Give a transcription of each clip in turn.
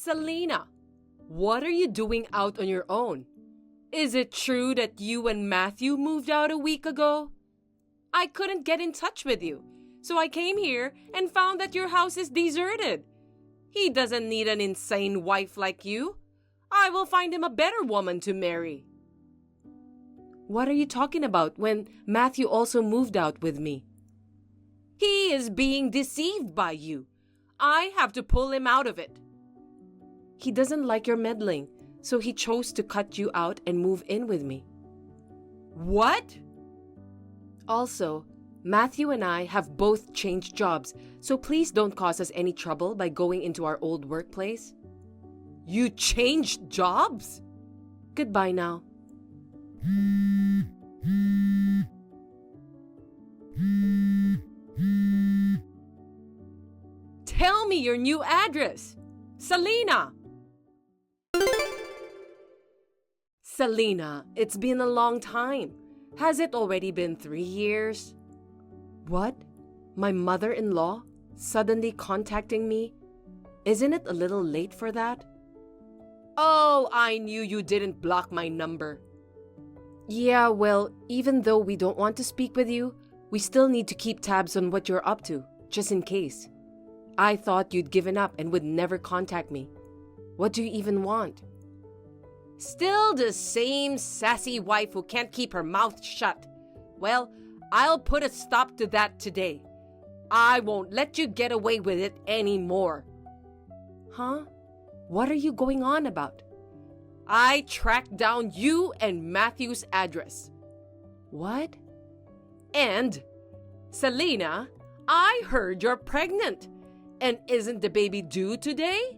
Selena, what are you doing out on your own? Is it true that you and Matthew moved out a week ago? I couldn't get in touch with you, so I came here and found that your house is deserted. He doesn't need an insane wife like you. I will find him a better woman to marry. What are you talking about when Matthew also moved out with me? He is being deceived by you. I have to pull him out of it. He doesn't like your meddling, so he chose to cut you out and move in with me. What? Also, Matthew and I have both changed jobs, so please don't cause us any trouble by going into our old workplace. You changed jobs? Goodbye now. Tell me your new address. Selena! Selena, it's been a long time. Has it already been 3 years? What? My mother-in-law suddenly contacting me? Isn't it a little late for that? Oh, I knew you didn't block my number. Yeah, well, even though we don't want to speak with you, we still need to keep tabs on what you're up to, just in case. I thought you'd given up and would never contact me. What do you even want? Still the same sassy wife who can't keep her mouth shut. Well, I'll put a stop to that today. I won't let you get away with it anymore. Huh? What are you going on about? I tracked down you and Matthew's address. What? And, Selena, I heard you're pregnant. And isn't the baby due today?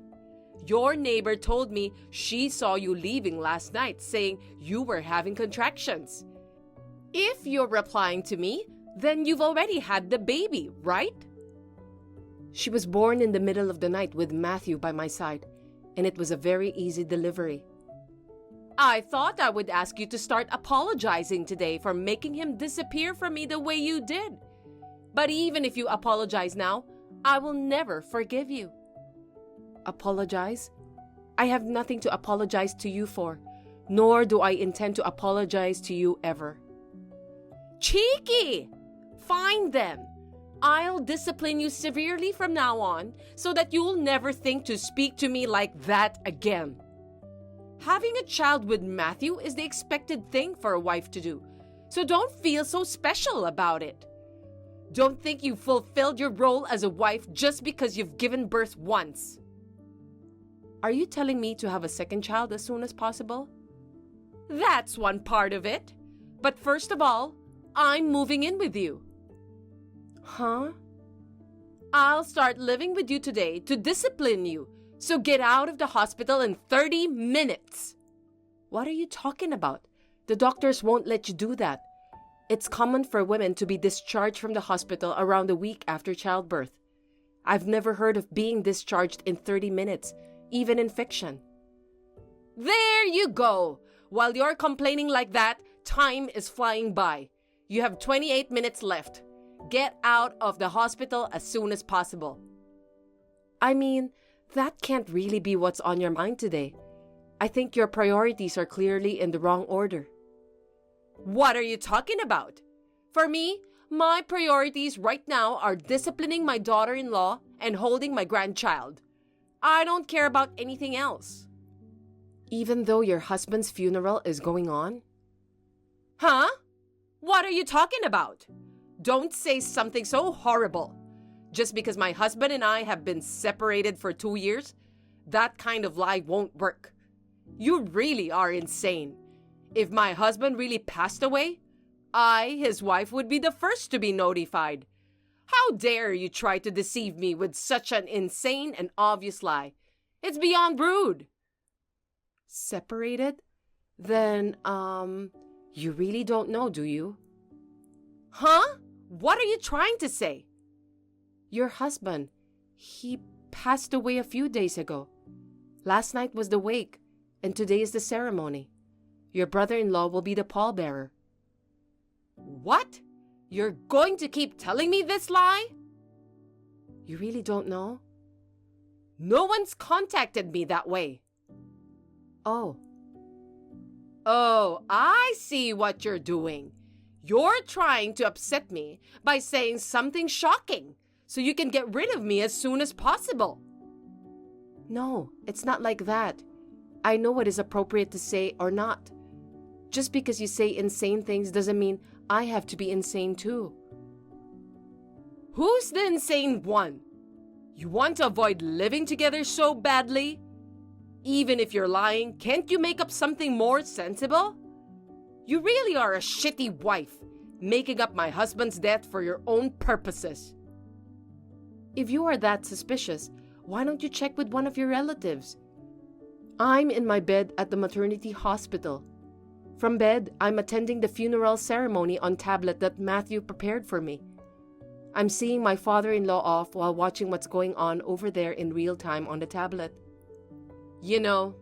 Your neighbor told me she saw you leaving last night, saying you were having contractions. If you're replying to me, then you've already had the baby, right? She was born in the middle of the night with Matthew by my side, and it was a very easy delivery. I thought I would ask you to start apologizing today for making him disappear from me the way you did. But even if you apologize now, I will never forgive you. Apologize? I have nothing to apologize to you for, nor do I intend to apologize to you ever. Cheeky! Fine then. I'll discipline you severely from now on so that you'll never think to speak to me like that again. Having a child with Matthew is the expected thing for a wife to do, so don't feel so special about it. Don't think you've fulfilled your role as a wife just because you've given birth once. Are you telling me to have a second child as soon as possible? That's one part of it. But first of all, I'm moving in with you. Huh? I'll start living with you today to discipline you, so get out of the hospital in 30 minutes. What are you talking about? The doctors won't let you do that. It's common for women to be discharged from the hospital around a week after childbirth. I've never heard of being discharged in 30 minutes, even in fiction. There you go! While you're complaining like that, time is flying by. You have 28 minutes left. Get out of the hospital as soon as possible. I mean, that can't really be what's on your mind today. I think your priorities are clearly in the wrong order. What are you talking about? For me, my priorities right now are disciplining my daughter-in-law and holding my grandchild. I don't care about anything else. Even though your husband's funeral is going on? Huh? What are you talking about? Don't say something so horrible. Just because my husband and I have been separated for 2 years, that kind of lie won't work. You really are insane. If my husband really passed away, I, his wife, would be the first to be notified. How dare you try to deceive me with such an insane and obvious lie? It's beyond rude. Separated? Then, you really don't know, do you? Huh? What are you trying to say? Your husband, he passed away a few days ago. Last night was the wake, and today is the ceremony. Your brother-in-law will be the pallbearer. What? You're going to keep telling me this lie? You really don't know? No one's contacted me that way. Oh, I see what you're doing. You're trying to upset me by saying something shocking so you can get rid of me as soon as possible. No, it's not like that. I know what is appropriate to say or not. Just because you say insane things doesn't mean I have to be insane too. Who's the insane one? You want to avoid living together so badly? Even if you're lying, can't you make up something more sensible? You really are a shitty wife, making up my husband's death for your own purposes. If you are that suspicious, why don't you check with one of your relatives? I'm in my bed at the maternity hospital. From bed, I'm attending the funeral ceremony on tablet that Matthew prepared for me. I'm seeing my father-in-law off while watching what's going on over there in real time on the tablet. You know,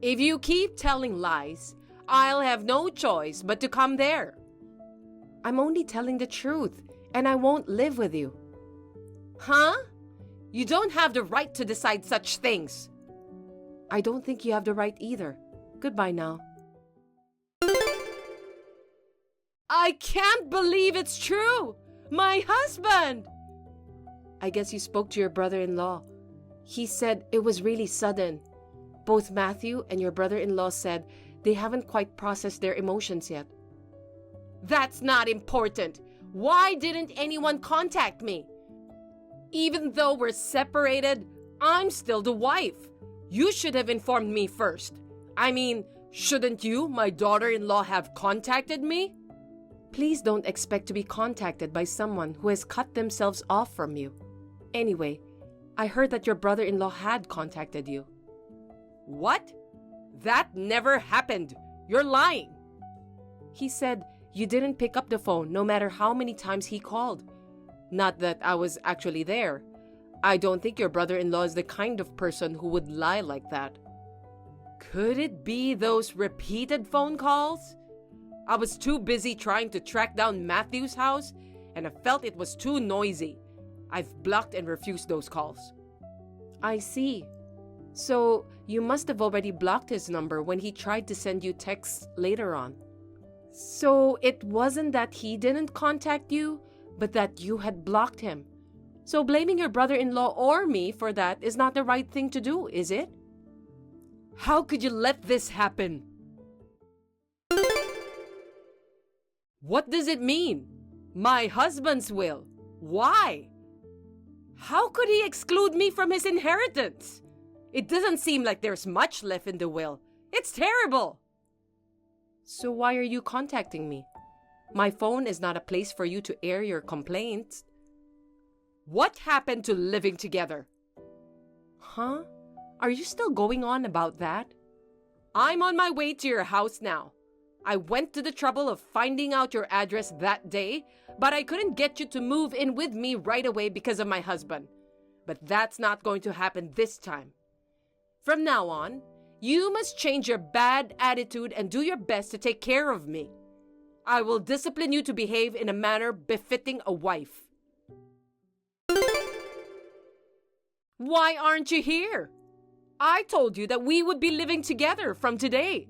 if you keep telling lies, I'll have no choice but to come there. I'm only telling the truth, and I won't live with you. Huh? You don't have the right to decide such things. I don't think you have the right either. Goodbye now. I can't believe it's true! My husband! I guess you spoke to your brother-in-law. He said it was really sudden. Both Matthew and your brother-in-law said they haven't quite processed their emotions yet. That's not important. Why didn't anyone contact me? Even though we're separated, I'm still the wife. You should have informed me first. I mean, shouldn't you, my daughter-in-law, have contacted me? Please don't expect to be contacted by someone who has cut themselves off from you. Anyway, I heard that your brother-in-law had contacted you. What? That never happened. You're lying. He said you didn't pick up the phone no matter how many times he called. Not that I was actually there. I don't think your brother-in-law is the kind of person who would lie like that. Could it be those repeated phone calls? I was too busy trying to track down Matthew's house, and I felt it was too noisy. I've blocked and refused those calls. I see. So, you must have already blocked his number when he tried to send you texts later on. So, it wasn't that he didn't contact you, but that you had blocked him. So, blaming your brother-in-law or me for that is not the right thing to do, is it? How could you let this happen? What does it mean? My husband's will. Why? How could he exclude me from his inheritance? It doesn't seem like there's much left in the will. It's terrible. So why are you contacting me? My phone is not a place for you to air your complaints. What happened to living together? Huh? Are you still going on about that? I'm on my way to your house now. I went to the trouble of finding out your address that day, but I couldn't get you to move in with me right away because of my husband. But that's not going to happen this time. From now on, you must change your bad attitude and do your best to take care of me. I will discipline you to behave in a manner befitting a wife. Why aren't you here? I told you that we would be living together from today.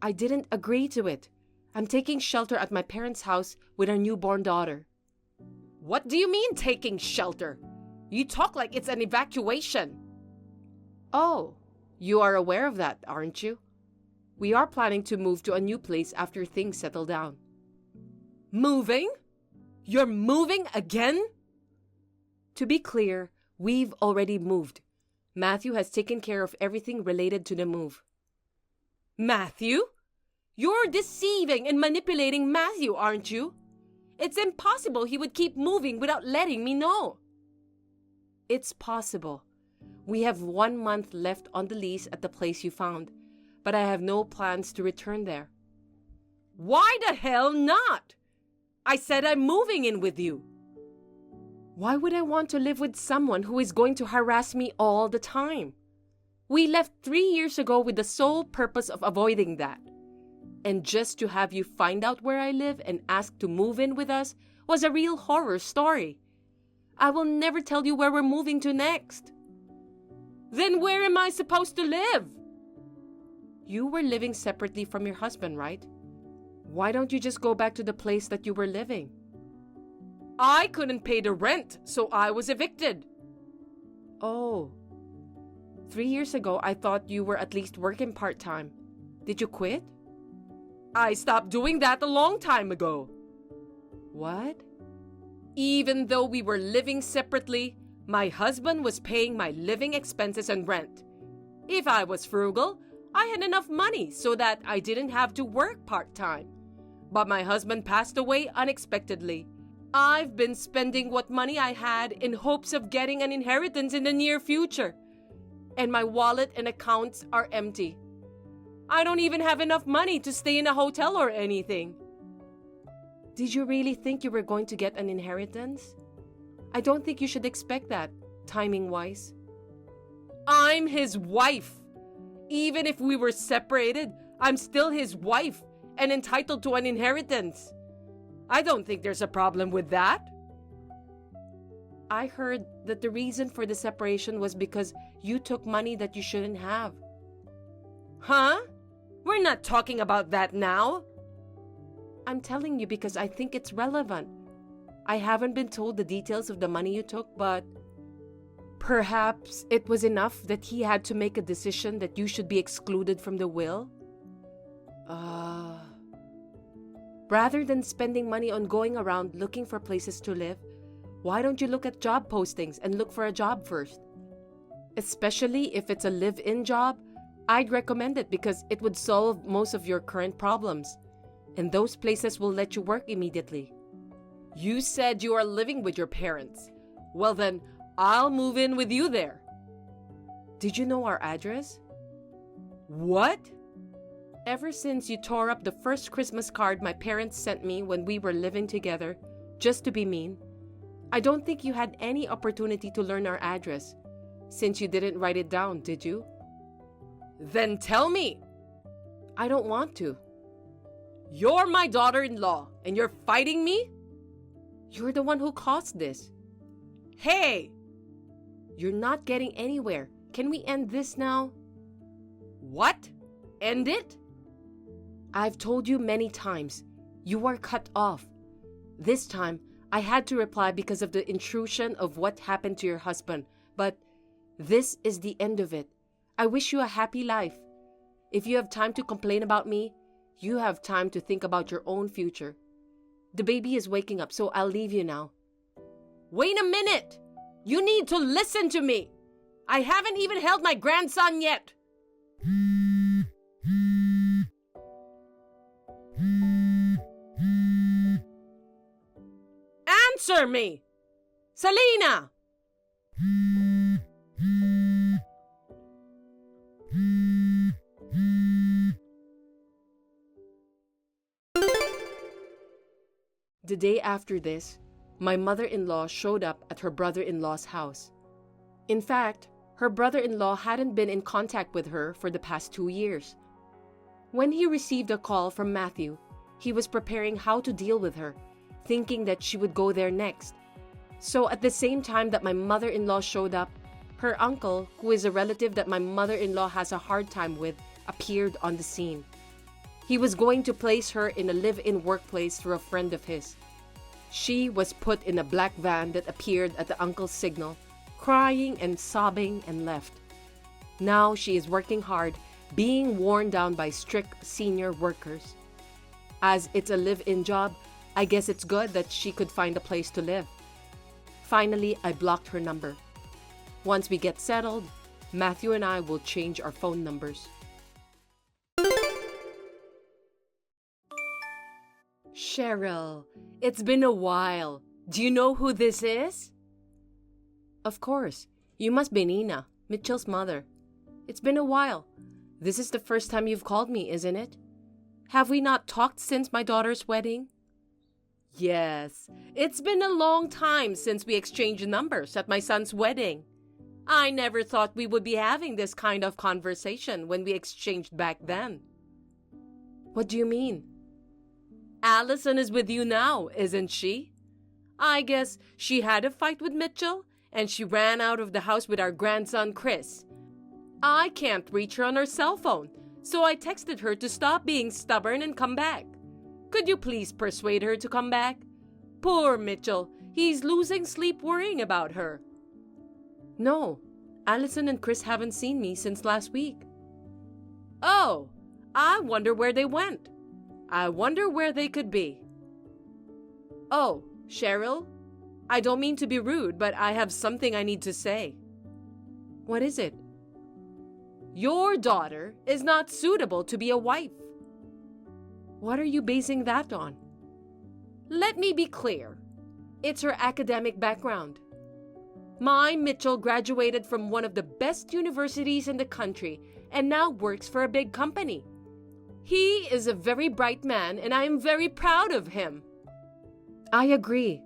I didn't agree to it. I'm taking shelter at my parents' house with our newborn daughter. What do you mean taking shelter? You talk like it's an evacuation. Oh, you are aware of that, aren't you? We are planning to move to a new place after things settle down. Moving? You're moving again? To be clear, we've already moved. Matthew has taken care of everything related to the move. Matthew? You're deceiving and manipulating Matthew, aren't you? It's impossible he would keep moving without letting me know. It's possible. We have 1 month left on the lease at the place you found, but I have no plans to return there. Why the hell not? I said I'm moving in with you. Why would I want to live with someone who is going to harass me all the time? We left 3 years ago with the sole purpose of avoiding that. And just to have you find out where I live and ask to move in with us was a real horror story. I will never tell you where we're moving to next. Then where am I supposed to live? You were living separately from your husband, right? Why don't you just go back to the place that you were living? I couldn't pay the rent, so I was evicted. Oh. 3 years ago, I thought you were at least working part-time. Did you quit? I stopped doing that a long time ago. What? Even though we were living separately, my husband was paying my living expenses and rent. If I was frugal, I had enough money so that I didn't have to work part-time. But my husband passed away unexpectedly. I've been spending what money I had in hopes of getting an inheritance in the near future. And my wallet and accounts are empty. I don't even have enough money to stay in a hotel or anything. Did you really think you were going to get an inheritance? I don't think you should expect that, timing-wise. I'm his wife. Even if we were separated, I'm still his wife and entitled to an inheritance. I don't think there's a problem with that. I heard that the reason for the separation was because you took money that you shouldn't have. Huh? We're not talking about that now. I'm telling you because I think it's relevant. I haven't been told the details of the money you took, but perhaps it was enough that he had to make a decision that you should be excluded from the will? Rather than spending money on going around looking for places to live, why don't you look at job postings and look for a job first? Especially if it's a live-in job, I'd recommend it because it would solve most of your current problems. And those places will let you work immediately. You said you are living with your parents. Well then, I'll move in with you there. Did you know our address? What? Ever since you tore up the first Christmas card my parents sent me when we were living together, just to be mean, I don't think you had any opportunity to learn our address, since you didn't write it down, did you? Then tell me. I don't want to. You're my daughter-in-law, and you're fighting me? You're the one who caused this. Hey! You're not getting anywhere. Can we end this now? What? End it? I've told you many times. You are cut off. This time, I had to reply because of the intrusion of what happened to your husband. But this is the end of it. I wish you a happy life. If you have time to complain about me, you have time to think about your own future. The baby is waking up, so I'll leave you now. Wait a minute! You need to listen to me! I haven't even held my grandson yet! Answer me! Selena! The day after this, my mother-in-law showed up at her brother-in-law's house. In fact, her brother-in-law hadn't been in contact with her for the past 2 years. When he received a call from Matthew, he was preparing how to deal with her, thinking that she would go there next. So at the same time that my mother-in-law showed up, her uncle, who is a relative that my mother-in-law has a hard time with, appeared on the scene. He was going to place her in a live-in workplace through a friend of his. She was put in a black van that appeared at the uncle's signal, crying and sobbing, and left. Now she is working hard, being worn down by strict senior workers. As it's a live-in job, I guess it's good that she could find a place to live. Finally, I blocked her number. Once we get settled, Matthew and I will change our phone numbers. Cheryl, it's been a while. Do you know who this is? Of course. You must be Nina, Mitchell's mother. It's been a while. This is the first time you've called me, isn't it? Have we not talked since my daughter's wedding? Yes. It's been a long time since we exchanged numbers at my son's wedding. I never thought we would be having this kind of conversation when we exchanged back then. What do you mean? Allison is with you now, isn't she? I guess she had a fight with Mitchell, and she ran out of the house with our grandson, Chris, I can't reach her on her cell phone, so I texted her to stop being stubborn and come back. Could you please persuade her to come back? Poor Mitchell, he's losing sleep worrying about her. No, Allison and Chris haven't seen me since last week. Oh, I wonder where they went. I wonder where they could be. Oh, Cheryl, I don't mean to be rude, but I have something I need to say. What is it? Your daughter is not suitable to be a wife. What are you basing that on? Let me be clear. It's her academic background. My Mitchell graduated from one of the best universities in the country and now works for a big company. He is a very bright man and I am very proud of him. I agree.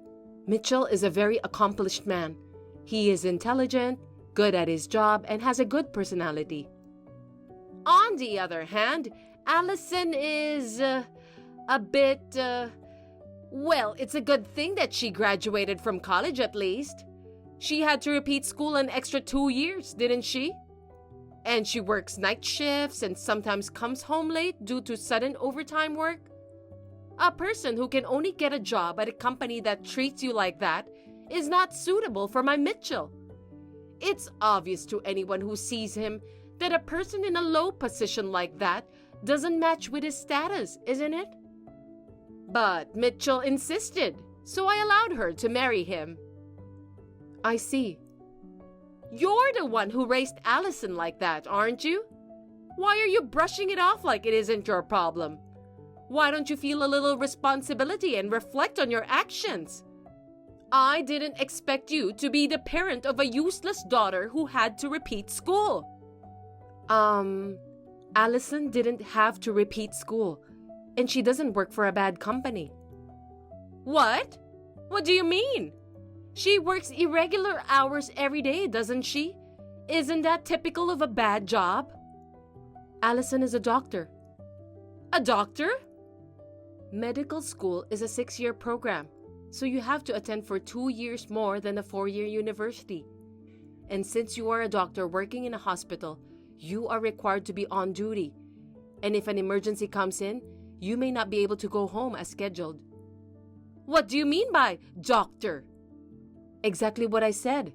Mitchell is a very accomplished man. He is intelligent, good at his job, and has a good personality. On the other hand, Allison is a bit, well, it's a good thing that she graduated from college at least. She had to repeat school an extra 2 years, didn't she? And she works night shifts and sometimes comes home late due to sudden overtime work. A person who can only get a job at a company that treats you like that is not suitable for my Mitchell. It's obvious to anyone who sees him that a person in a low position like that doesn't match with his status, isn't it? But Mitchell insisted, so I allowed her to marry him. I see. You're the one who raised Allison like that, aren't you? Why are you brushing it off like it isn't your problem? Why don't you feel a little responsibility and reflect on your actions? I didn't expect you to be the parent of a useless daughter who had to repeat school. Allison didn't have to repeat school, and she doesn't work for a bad company. What? What do you mean? She works irregular hours every day, doesn't she? Isn't that typical of a bad job? Allison is a doctor. A doctor? Medical school is a 6-year program, so you have to attend for 2 years more than a 4-year university. And since you are a doctor working in a hospital, you are required to be on duty. And if an emergency comes in, you may not be able to go home as scheduled. What do you mean by doctor? Exactly what I said.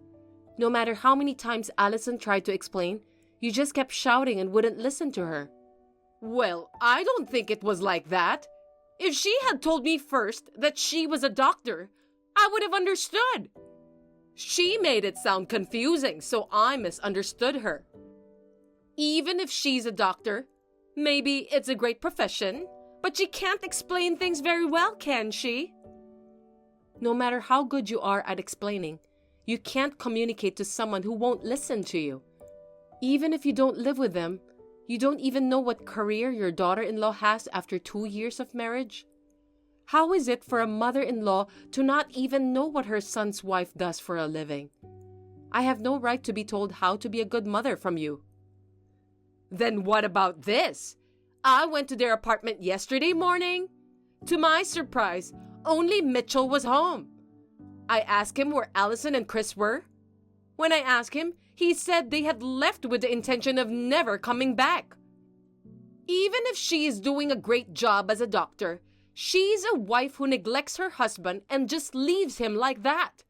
No matter how many times Allison tried to explain, you just kept shouting and wouldn't listen to her. Well, I don't think it was like that. If she had told me first that she was a doctor, I would have understood. She made it sound confusing, so I misunderstood her. Even if she's a doctor, maybe it's a great profession, but she can't explain things very well, can she? No matter how good you are at explaining, you can't communicate to someone who won't listen to you. Even if you don't live with them, you don't even know what career your daughter-in-law has after 2 years of marriage. How is it for a mother-in-law to not even know what her son's wife does for a living? I have no right to be told how to be a good mother from you. Then what about this? I went to their apartment yesterday morning. To my surprise, only Mitchell was home. I asked him where Allison and Chris were. When I asked him, he said they had left with the intention of never coming back. Even if she is doing a great job as a doctor, she's a wife who neglects her husband and just leaves him like that.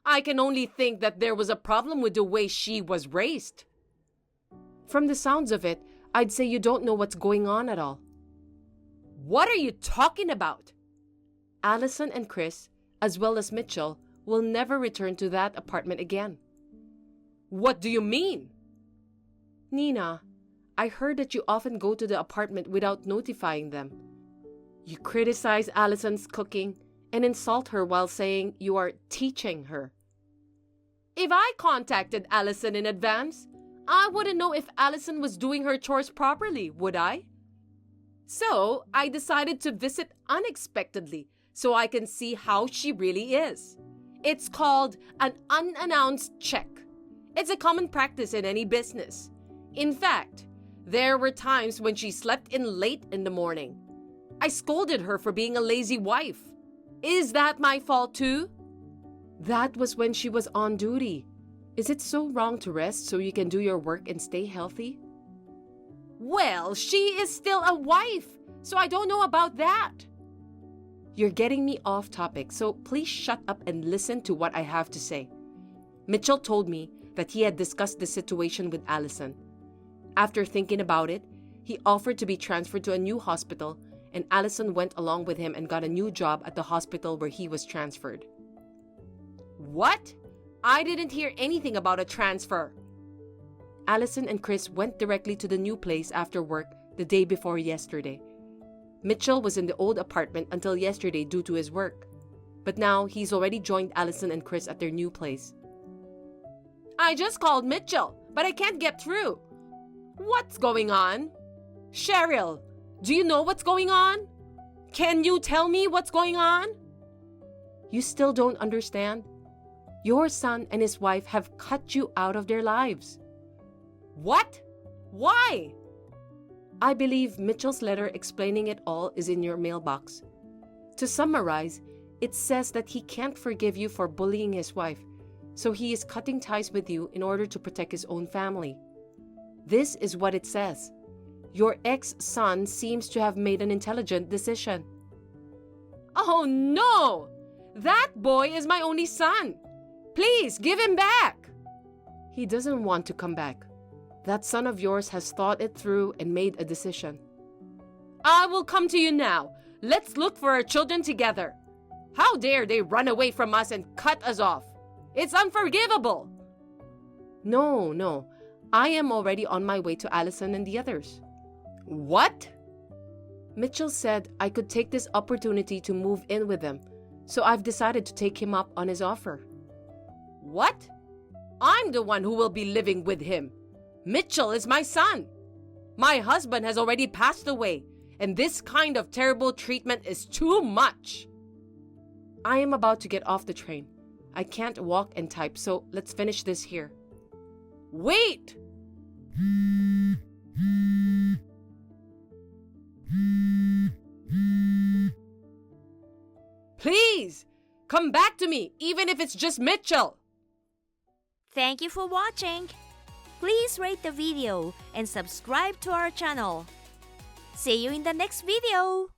I can only think that there was a problem with the way she was raised. From the sounds of it, I'd say you don't know what's going on at all. What are you talking about? Allison and Chris, as well as Mitchell, will never return to that apartment again. What do you mean? Nina, I heard that you often go to the apartment without notifying them. You criticize Allison's cooking and insult her while saying you are teaching her. If I contacted Allison in advance, I wouldn't know if Allison was doing her chores properly, would I? So I decided to visit unexpectedly so I can see how she really is. It's called an unannounced check. It's a common practice in any business. In fact, there were times when she slept in late in the morning. I scolded her for being a lazy wife. Is that my fault too? That was when she was on duty. Is it so wrong to rest so you can do your work and stay healthy? Well, she is still a wife, so I don't know about that. You're getting me off topic, so please shut up and listen to what I have to say. Mitchell told me that he had discussed the situation with Allison. After thinking about it, he offered to be transferred to a new hospital, and Allison went along with him and got a new job at the hospital where he was transferred. What? I didn't hear anything about a transfer. Allison and Chris went directly to the new place after work the day before yesterday. Mitchell was in the old apartment until yesterday due to his work, but now he's already joined Allison and Chris at their new place. I just called Mitchell, but I can't get through. What's going on? Cheryl, do you know what's going on? Can you tell me what's going on? You still don't understand? Your son and his wife have cut you out of their lives. What? Why? I believe Mitchell's letter explaining it all is in your mailbox. To summarize, it says that he can't forgive you for bullying his wife, so he is cutting ties with you in order to protect his own family. This is what it says. Your ex-son seems to have made an intelligent decision. Oh no! That boy is my only son. Please give him back. He doesn't want to come back. That son of yours has thought it through and made a decision. I will come to you now. Let's look for our children together. How dare they run away from us and cut us off? It's unforgivable. No. I am already on my way to Allison and the others. What? Mitchell said I could take this opportunity to move in with them, so I've decided to take him up on his offer. What? I'm the one who will be living with him. Mitchell is my son. My husband has already passed away, and this kind of terrible treatment is too much. I am about to get off the train. I can't walk and type, so let's finish this here. Wait! Please, come back to me, even if it's just Mitchell. Thank you for watching. Please rate the video and subscribe to our channel. See you in the next video.